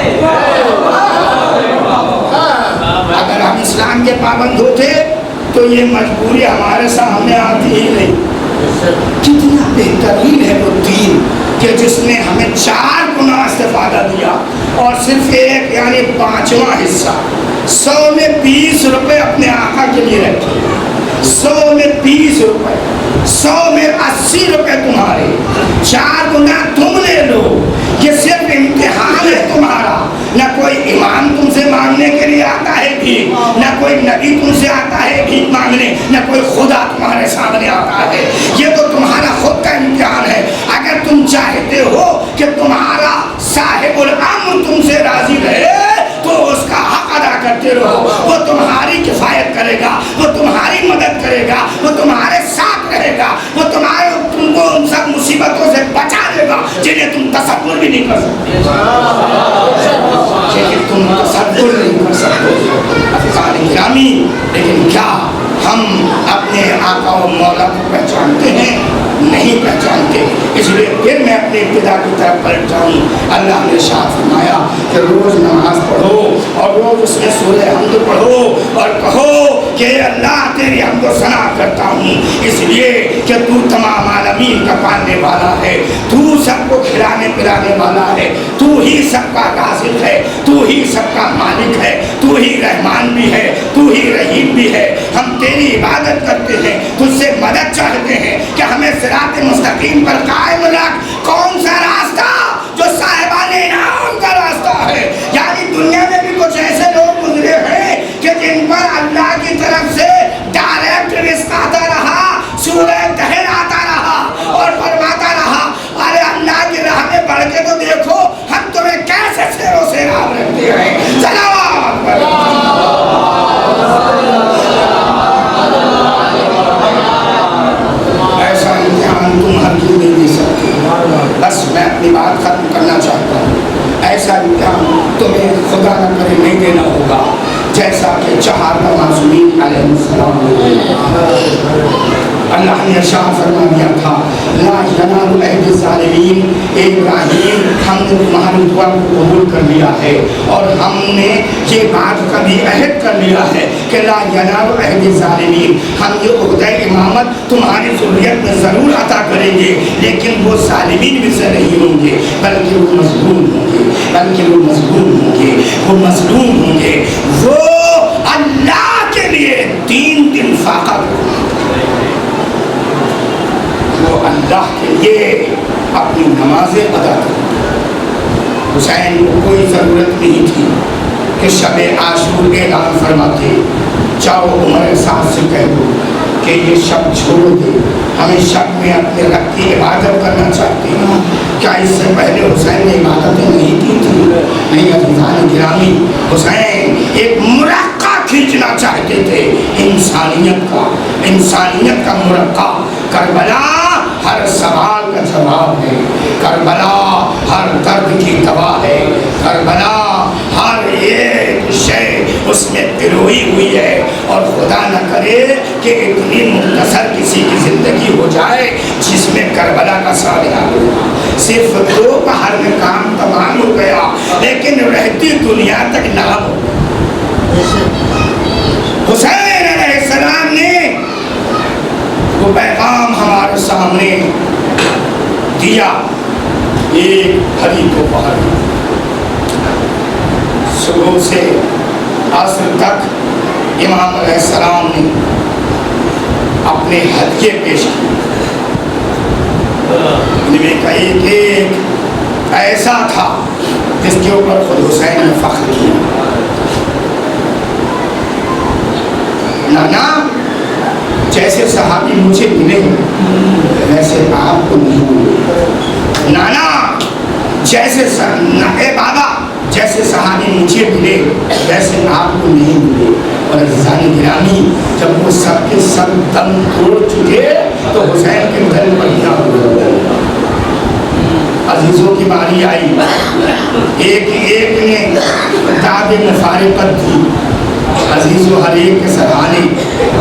اگر ہم اسلام کے پابند ہوتے تو یہ مجبوری ہمارے سامنے آتی ہی نہیں۔ کتنا بہترین ہے وہ دین کہ جس نے ہمیں 4 گنا استفادہ دیا، اور صرف ایک یعنی 5واں حصہ 100 میں 20 روپے اپنے آقا کے لیے رکھے، 100 میں 20 روپے، 100 میں 80 روپے تمہارے، 4 گنا تم لے لو۔ یہ صرف امتحان ہے تمہارا، نہ کوئی امام تم سے مانگنے کے لیے آتا ہے بھیک، نہ کوئی نبی تم سے آتا ہے بھیک مانگنے، نہ کوئی خدا تمہارے سامنے آتا ہے۔ یہ تو تمہارا خود کا امتحان ہے۔ اگر تم چاہتے ہو کہ تمہارا صاحب الامر تم سے راضی رہے تو اس کا حق ادا کرتے رہو، وہ تمہاری کفایت کرے گا، وہ تمہاری مدد کرے گا، وہ تمہارے ساتھ رہے گا، وہ تم کو ان سب مصیبتوں سے بچا دے گا جنہیں تم تصور بھی نہیں کر سکتے، تم تصور نہیں کر سکتے۔ افغان گرامی، لیکن کیا ہم اپنے آقا و مولا کو پہچانتے ہیں؟ نہیں پہچانتے۔ اس لیے پھر میں اپنے ابتدا کی طرف پلٹ جاؤں۔ اللہ نے ارشاد فرمایا کہ روز نماز پڑھو اور روز اس میں سورہ حمد پڑھو اور کہو کہ اللہ تیری حمد و ثنا کرتا ہوں، اس لیے کہ تو تمام عالمین کا پالنے والا ہے، تو سب کو کھلانے پلانے والا ہے، تو ہی سب کا رازق ہے، تو ہی سب کا مالک ہے، تو ہی رحمان بھی ہے، تو ہی رحیم بھی ہے۔ ہم تیری عبادت کرتے ہیں، تجھ سے مدد چاہتے ہیں کہ ہمیں صراط مستقیم پر قائم رکھ۔ کون سا راستہ؟ جو صاحبان انعام کا راستہ ہے۔ یعنی دنیا میں بھی کچھ ایسے لوگ گزرے ہیں کہ جن پر اللہ کی طرف سے ڈائریکٹ رزق آتا رہا، سورہ دہر آتا رہا اور فرماتا رہا ارے اللہ کی راہ میں بڑھ کے تو دیکھو ہم تمہیں کیسے سیر و سیراب رکھتے ہیں۔ صلوات ایسا امتحان تم ہر کیوں نہیں دے سکتے۔ بس میں اپنی بات ختم کرنا چاہتا ہوں۔ ایسا امتحان تمہیں خدا نہ کرے نہیں دینا ہوگا جیسا کہ 4 معصومین علیہ السلام نے۔ اللہ نے ارشاد فرما دیا تھا لا ینال عہد الظالمین، ابراہیم ہم نے تمہاری دعا کو قبول کر لیا ہے اور ہم نے یہ بات کا بھی عہد کر لیا ہے کہ لا ینال عہد الظالمین، ہم یہ عہدہ امامت تمہاری ذریت میں ضرور عطا کریں گے، لیکن وہ ظالمین میں سے نہیں ہوں گے بلکہ وہ مظلوم ہوں گے، وہ مظلوم ہوں گے۔ وہ اللہ کے لیے 3 دن فاقہ، وہ اللہ کے لیے اپنی نمازیں ادا کرتے۔ حسین کو کوئی ضرورت نہیں تھی کہ شب عاشور اعلان فرماتے جاؤ عمر سعد سے کہہ دو کہ یہ شب چھوڑ دے، ہم اس شب میں اپنے رب کی عبادت کرنا چاہتے ہیں۔ کیا اس سے پہلے حسین نے عبادتیں نہیں کی تھی؟ نہیں عزیزان گرامی، حسین ایک مرقع کھینچنا چاہتے تھے، انسانیت کا مرقع۔ کربلا ہر سوال کا جواب ہے، کربلا ہر درد کی دوا ہے، کربلا ہر ایک شے اس میں پروئی ہوئی ہے، اور خدا نہ کرے کہ اتنی مختصر کسی کی زندگی ہو جائے جس میں کربلا کا سایہ ہو۔ صرف 2 پہاڑ میں کام تمام ہو گیا لیکن رہتی دنیا تک نہ ہو۔ حسین علیہ السلام نے وہ پیغام ہمارے سامنے دیا، ایک بھری دوپہر صبح سے عصر تک امام علیہ السلام نے اپنے ہدیے پیش کیے. ان میں کا ایک ایسا تھا جس کے اوپر خود حسین نے فخر کیا. نانا جیسے صحابی مجھے ملے ویسے آپ کو نہیں ملے. نانا جیسے اے بابا جیسے صحابی مجھے ملے ویسے آپ کو نہیں ملے. اور عزیزان گرامی جب وہ سب کے سب دم توڑ چکے تو حسین کے دل پر کیا ہوا. عزیزوں کی باری آئی. ایک ایک نے داد مفارقت دی. عزیزوں ہر ایک کے سرحانے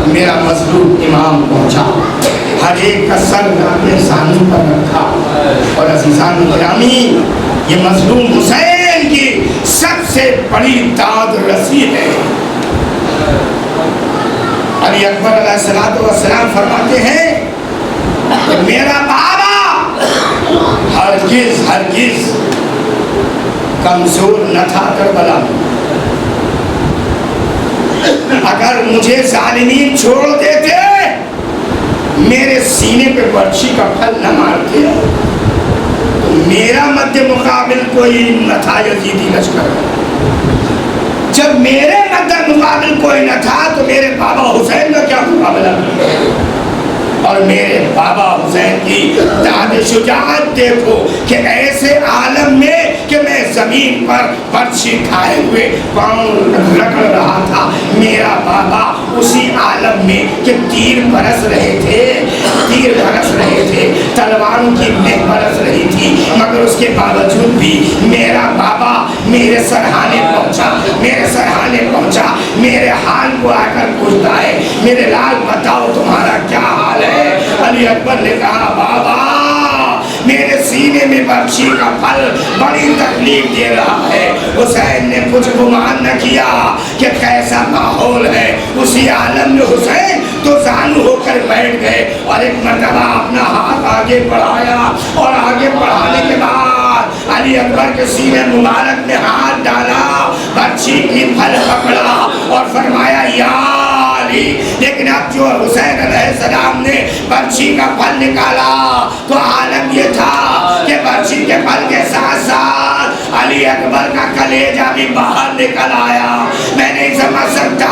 میرا مظلوم امام پہنچا. ہر ایک کا سر اپنے سامنے پر رکھا. اور عزیزان گرامی یہ مظلوم حسین کی سب سے بڑی داد رسی ہے. علی اکبر علیہ السلام فرماتے ہیں کہ میرا بابا ہرگز ہرگز کمزور نہ تھا کربلا میں. اگر مجھے ظالمین چھوڑ دیتے میرے سینے پہ برچھی کا پھل نہ مارتے تو میرا مد مقابل کوئی نہ تھا یزیدی لشکر. جب میرے مد مقابل کوئی نہ تھا تو میرے بابا حسین کا کیا مقابلہ. اور میرے بابا حسین کی داد شجاعت دیکھو کہ ایسے عالم میں کہ میں زمین پر برچھی کھائے ہوئے پاؤں رگڑ رہا تھا. میرا بابا اسی عالم میں کہ تیر برس رہے تھے تلواروں کی مہک برس رہی تھی مگر اس کے باوجود بھی میرا بابا میرے سرحانے پہنچا میرے حال کو آ کر پوچھتا ہے میرے لال بتاؤ تمہارا کیا حال ہے. علی اکبر نے کہا بابا میرے سینے میں برچھی کا پھل بڑی تکلیف دے رہا ہے. حسین نے کچھ گمان نہ کیا کہ کیسا ماحول ہے. اسی عالم میں حسین تو زانو ہو کر بیٹھ گئے اور ایک مرتبہ اپنا ہاتھ آگے بڑھایا اور آگے بڑھانے کے بعد علی اکبر کے سینے مبارک میں ہاتھ ڈالا برچھی کی پھل پکڑا اور فرمایا یا علی. لیکن اب جو حسین علیہ السلام نے برچھی کا پھل نکالا تو عالم یہ تھا کہ برچھی کے پھل کے ساتھ ساتھ علی اکبر کا کلیجہ بھی باہر نکل آیا. میں نہیں سمجھ سکتا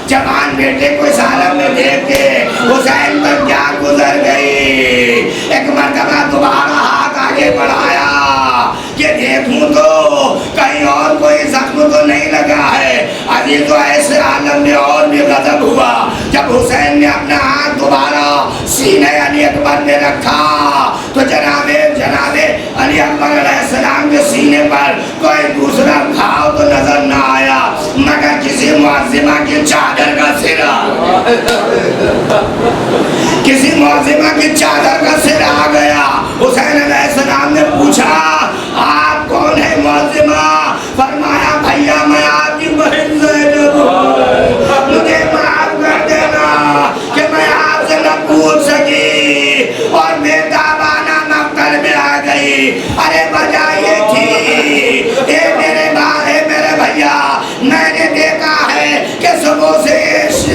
جوان بیٹے کو اس عالم میں دیکھ کے حسین پر کیا گزر گئی. ایک مرتبہ دوبارہ ہاتھ آگے بڑھایا کہ دیکھوں تو کہیں اور کوئی زخم تو نہیں لگا ہے. عزیزو ایسے عالم میں اور بھی غضب ہوا جب حسین نے اپنا ہاتھ دوبارہ سینے علی اکبر میں رکھا تو جناب علی اکبر علیہ السلام کے سینے پر کوئی دوسرا گھاؤ تو نظر نہ آیا مگر کسی معظمہ کی چادر کا سرا. کسی معظمہ کی چادر کا سر آ گیا. حسین علیہ السلام نے پوچھا آپ کون ہے معظمہ؟ فرمایا بھیا میں آپ کی بہن زینب ہوں. مجھے معاف کر دینا کہ میں آپ سے نہ پوچھ سکی اور میں دعوانہ مقتل میں آ گئی. ارے وجہ یہ تھی اے میرے بھیا میں نے دیکھا ہے کہ صبح سے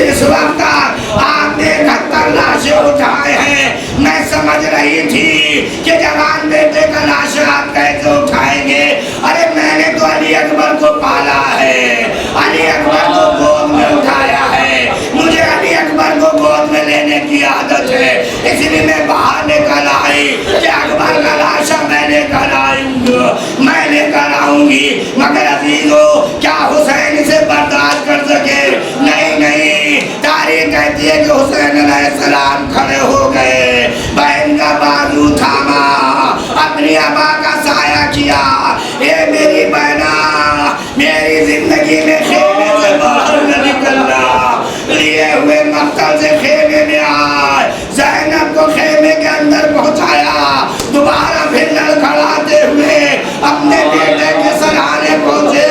اس وقت آپ نے 71 لاشیں اٹھائے ہیں. میں سمجھ رہی تھی کہ جوان بیٹے کا لاش آپ کیسے اٹھائیں گے. ارے میں نے تو علی اکبر کو پالا ہے, علی اکبر کو گود میں اٹھایا ہے, مجھے علی اکبر کو گود میں لینے کی عادت ہے, اس لیے میں باہر نکل آئی کہ اکبر کا لاشا میں لے کر آؤں گی. مگر عزیزو کیا حسین اسے برداشت کر سکے؟ نہیں. تاریخ کہتی ہے کہ حسین علیہ السلام کھڑے ہو گئے, بہن کا بازو تھاما, اپنی ابا کا سایہ کیا. اے میری بہنا, میری زندگی میں خیمے سے باہر نہ نکلنا, لیے ہوئے مقتل سے خیمے میں آئے. زینب کو خیمے کے اندر پہنچایا, دوبارہ پھر لڑکھڑاتے ہوئے اپنے بیٹے کے سرانے پہنچے.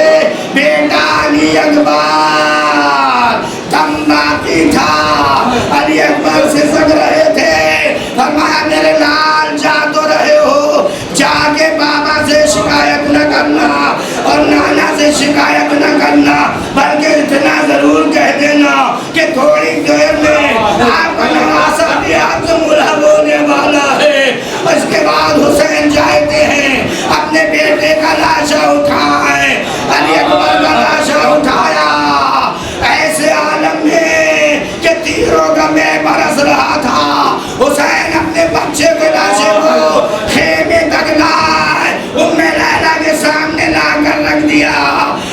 بیٹا علی اکبر دم باقی تھا, علی اکبر سے سگ رہے تھے. فرمایا میرے لال جا تو رہے ہو, جا کے بابا سے شکایت نہ کرنا اور نانا سے شکایت نہ کرنا, بلکہ اتنا ضرور کہہ کہہ دینا کہ تھوڑی دیر میں آپ کا نواسا بھی آپ سے ملحق ہونے والا ہے۔ اس کے بعد حسین جاتے ہیں، اپنے بیٹے کا لاشا اٹھائے، علی اکبر کا لاشا اٹھایا، ایسے عالم میں کہ تیروں کا میں برس رہا تھا۔ حسین اپنے بچے کے لاشے کو خیمے تک لائے، ام لیلا کے سامنے لا کر رکھ دیا۔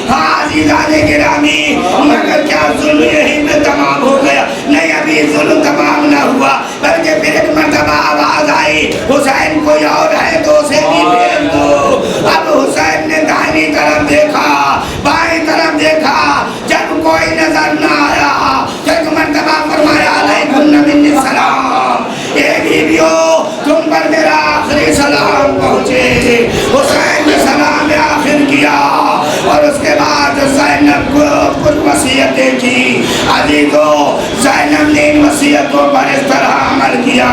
ہاں عزیزان گرامی، مگر کیا ظلم یہی میں تمام ہو گیا؟ نہیں، ابھی ظلم تمام نہ ہوا، بلکہ پھر ایک مرتبہ آواز آئی، حسین کوئی اور ہے تو اسے بھی بھیج دو۔ اب حسین نے دائیں طرف دیکھا، بائیں طرف دیکھا، جب کوئی نظر نہ آیا، ایک مرتبہ فرمایا علیکم منی السلام، اے بیویو تم پر میرا آخری سلام پہنچے۔ حسین نے سلام آخر کیا اور اس کے بعد زینب کو کچھ وصیتیں کی۔ عزیزو، زینب نے ان وصیتوں پر اس طرح عمل کیا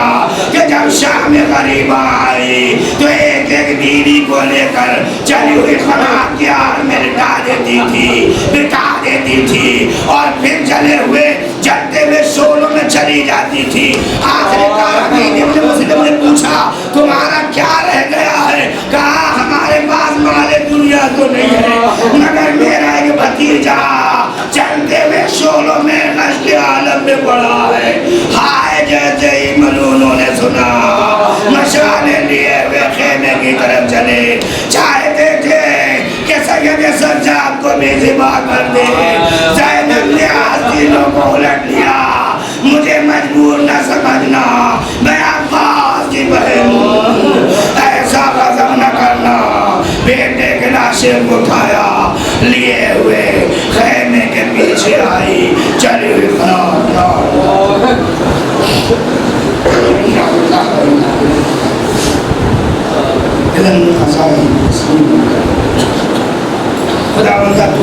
کہ جب شام غریبہ آئی تو ایک ایک بیوی کو لے کر چلی ہوئی خناق کی آگ میں لٹا دیتی تھی، بٹا دیتی تھی، اور پھر جلے ہوئے جلتے ہوئے شعلوں میں چلی جاتی تھی۔ آخر کار حمید ابن مسلم نے پوچھا تمہارا کیا رہ گیا ہے؟ کہا ہمارے پاس مال دنیا تو نہیں ہے، مگر میرا ایک بھتیجا چلتے ہوئے شعلوں میں نشک کے عالم میں پڑا ہے۔ ہائے جیسے ہی ملونوں نے سنا، مشالے لیے ہوئے خیمے کی طرف چلے، چاہتے تھے کہ سید سجاد کو بھی ذبح کر دے۔ زینب نے آستینوں کو الٹ لیا، مجھے مجبور نہ سمجھنا، میں عباس کی بہن ہوں، ایسا غضب نہ کرنا۔ بیٹے کے لاشے کو اٹھایا، لیے ہوئے خیمے کے پیچھے آئی، چلی ہوئی خدا بندہ تو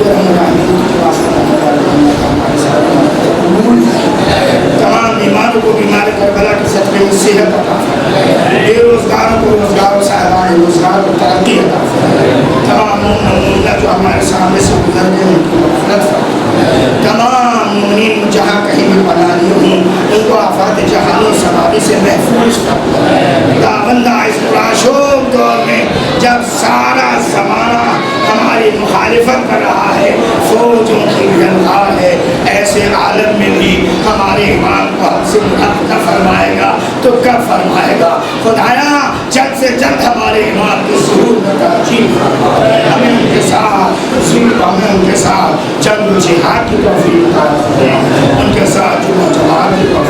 تمام بیماروں کو بیمار کربلا کی صدقے میں صحت عطا فرمائے، بے روزگاروں کو روزگار و صاحبان روزگار و ترقی عطا فرمائے، تمام مومنین جو ہمارے سامنے سے گزر گئے ان کی مغفرت فرمائے، تمام مومنین جہاں کہیں بھی پناہ لیے ہوں ان کو آفات جہانی سواری سے محفوظ فرمائے۔ خدا بندہ اس پرآشوب دور میں جب سارا زمانہ ہماری مخالفت کر رہا ہے، فوجوں کی جنگار ہے، ایسے عالم میں بھی ہمارے امام کو حق سے ملحق نہ فرمائے گا تو کب فرمائے گا؟ خدایا جلد سے جلد ہمارے امام کی ظہور میں ترجیح فرما، ہمیں ان کے ساتھ جنگ و جہاد کی توفیق عطا فرما، ان کے ساتھ جمع جماعت کی توفیق